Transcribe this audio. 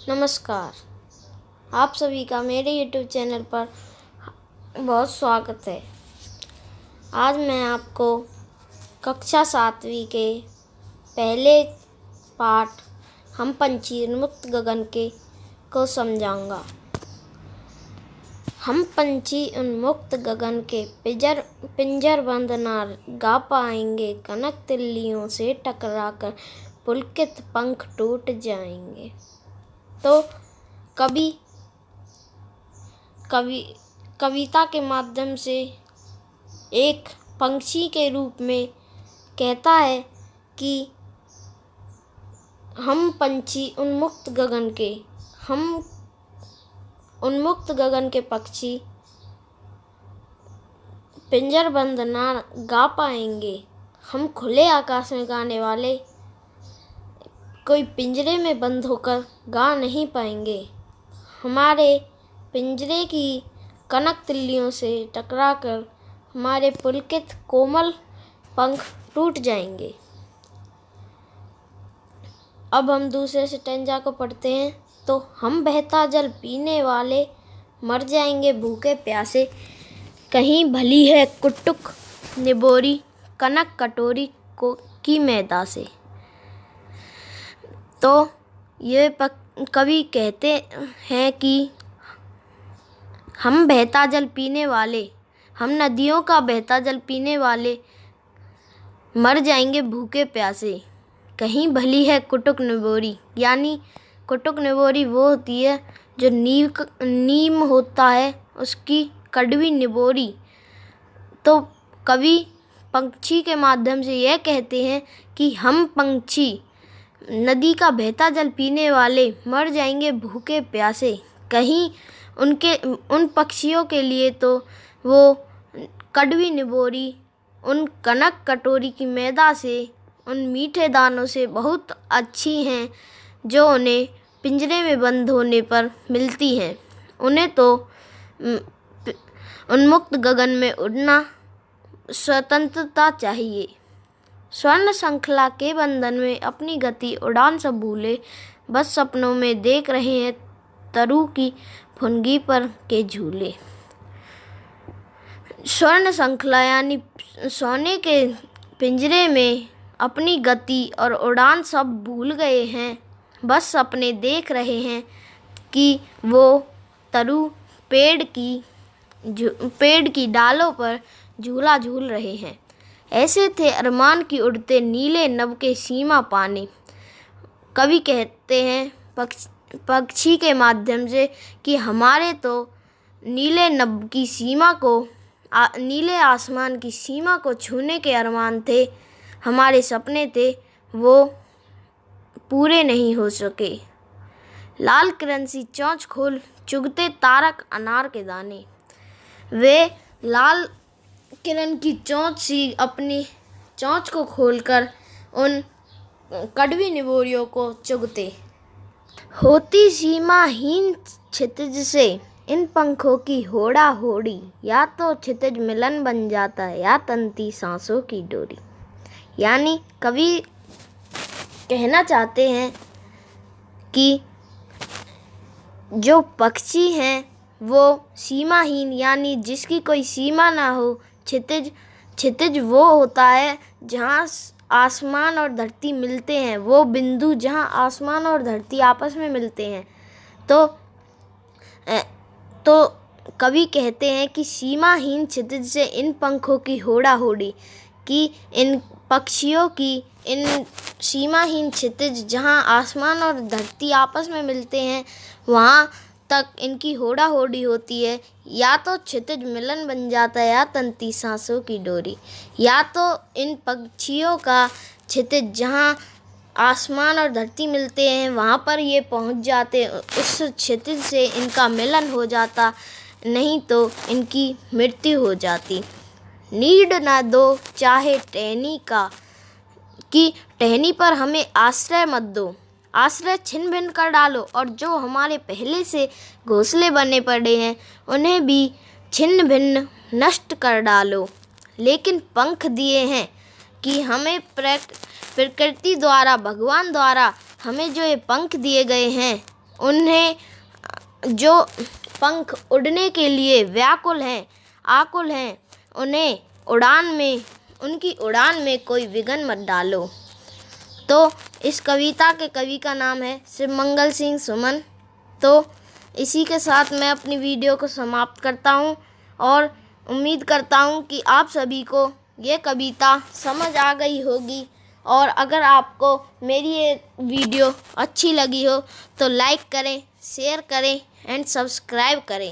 नमस्कार। आप सभी का मेरे यूट्यूब चैनल पर बहुत स्वागत है। आज मैं आपको कक्षा 7वीं के पहले पाठ हम पंछी उन्मुक्त गगन के को समझाऊंगा। हम पंछी उन्मुक्त गगन के पिंजर बंद ना गा पाएंगे, कनक तिल्लियों से टकराकर पुलकित पंख टूट जाएंगे। तो कविता के माध्यम से एक पंछी के रूप में कहता है कि हम पंछी उन्मुक्त गगन के पक्षी पिंजर बंद ना गा पाएंगे। हम खुले आकाश में गाने वाले कोई पिंजरे में बंद होकर गा नहीं पाएंगे। हमारे पिंजरे की कनक तिल्लियों से टकराकर हमारे पुलकित कोमल पंख टूट जाएंगे। अब हम दूसरे स्टेंजा को पढ़ते हैं। तो हम बहता जल पीने वाले मर जाएंगे भूखे प्यासे, कहीं भली है कुटुक निबोरी कनक कटोरी की मैदा से। तो ये कवि कहते हैं कि हम बहता जल पीने वाले, हम नदियों का बहता जल पीने वाले मर जाएंगे भूखे प्यासे, कहीं भली है कुटुक निबोरी। यानी कुटुक निबोरी वो होती है जो नीम होता है, उसकी कड़वी निबोरी। तो कवि पंछी के माध्यम से यह कहते हैं कि हम पंछी नदी का बहता जल पीने वाले मर जाएंगे भूखे प्यासे। कहीं उन पक्षियों के लिए तो वो कड़वी निबोरी उन कनक कटोरी की मैदा से, उन मीठे दानों से बहुत अच्छी हैं जो उन्हें पिंजरे में बंद होने पर मिलती हैं। उन्हें तो उन्मुक्त गगन में उड़ना स्वतंत्रता चाहिए। स्वर्ण श्रृंखला के बंधन में अपनी गति उड़ान सब भूले, बस सपनों में देख रहे हैं तरु की फुनगी पर के झूले। स्वर्ण श्रृंखला यानी सोने के पिंजरे में अपनी गति और उड़ान सब भूल गए हैं, बस सपने देख रहे हैं कि वो तरु पेड़ की डालों पर झूला झूल रहे हैं। ऐसे थे अरमान की उड़ते नीले नभ के सीमा पाने। कवि कहते हैं पक्षी के माध्यम से कि हमारे तो नीले नभ की सीमा को, नीले आसमान की सीमा को छूने के अरमान थे, हमारे सपने थे, वो पूरे नहीं हो सके। लाल किरण सी चोंच खोल चुगते तारक अनार के दाने। वे लाल किरण की चोंच सी अपनी चोंच को खोलकर उन कड़वी निबोरियों को चुगते। होती सीमाहीन क्षितिज से इन पंखों की होड़ा होड़ी, या तो क्षितिज मिलन बन जाता है या तंती सांसों की डोरी। यानी कवि कहना चाहते हैं कि जो पक्षी हैं वो सीमाहीन, यानी जिसकी कोई सीमा ना हो। क्षितिज वो होता है जहाँ आसमान और धरती मिलते हैं, वो बिंदु जहाँ आसमान और धरती आपस में मिलते हैं। तो कवि कहते हैं कि सीमाहीन क्षितिज से इन पंखों की होड़ा होड़ी, कि इन पक्षियों की इन सीमाहीन क्षितिज जहाँ आसमान और धरती आपस में मिलते हैं वहाँ तक इनकी होड़ा होड़ी होती है। या तो क्षितिज मिलन बन जाता है या तंती सांसों की डोरी। या तो इन पक्षियों का क्षितिज जहाँ आसमान और धरती मिलते हैं वहाँ पर ये पहुँच जाते, उस क्षितिज से इनका मिलन हो जाता, नहीं तो इनकी मृत्यु हो जाती। नीड ना दो चाहे टहनी का, कि टहनी पर हमें आश्रय मत दो, आश्रय छिन्न भिन्न कर डालो, और जो हमारे पहले से घोंसले बने पड़े हैं उन्हें भी छिन्न भिन्न नष्ट कर डालो। लेकिन पंख दिए हैं कि हमें प्रकृति द्वारा, भगवान द्वारा हमें जो ये पंख दिए गए हैं उन्हें जो पंख उड़ने के लिए व्याकुल हैं, आकुल हैं, उनकी उड़ान में कोई विघ्न मत डालो। तो इस कविता के कवि का नाम है शिवमंगल सिंह सुमन। तो इसी के साथ मैं अपनी वीडियो को समाप्त करता हूँ और उम्मीद करता हूँ कि आप सभी को ये कविता समझ आ गई होगी। और अगर आपको मेरी ये वीडियो अच्छी लगी हो तो लाइक करें, शेयर करें एंड सब्सक्राइब करें।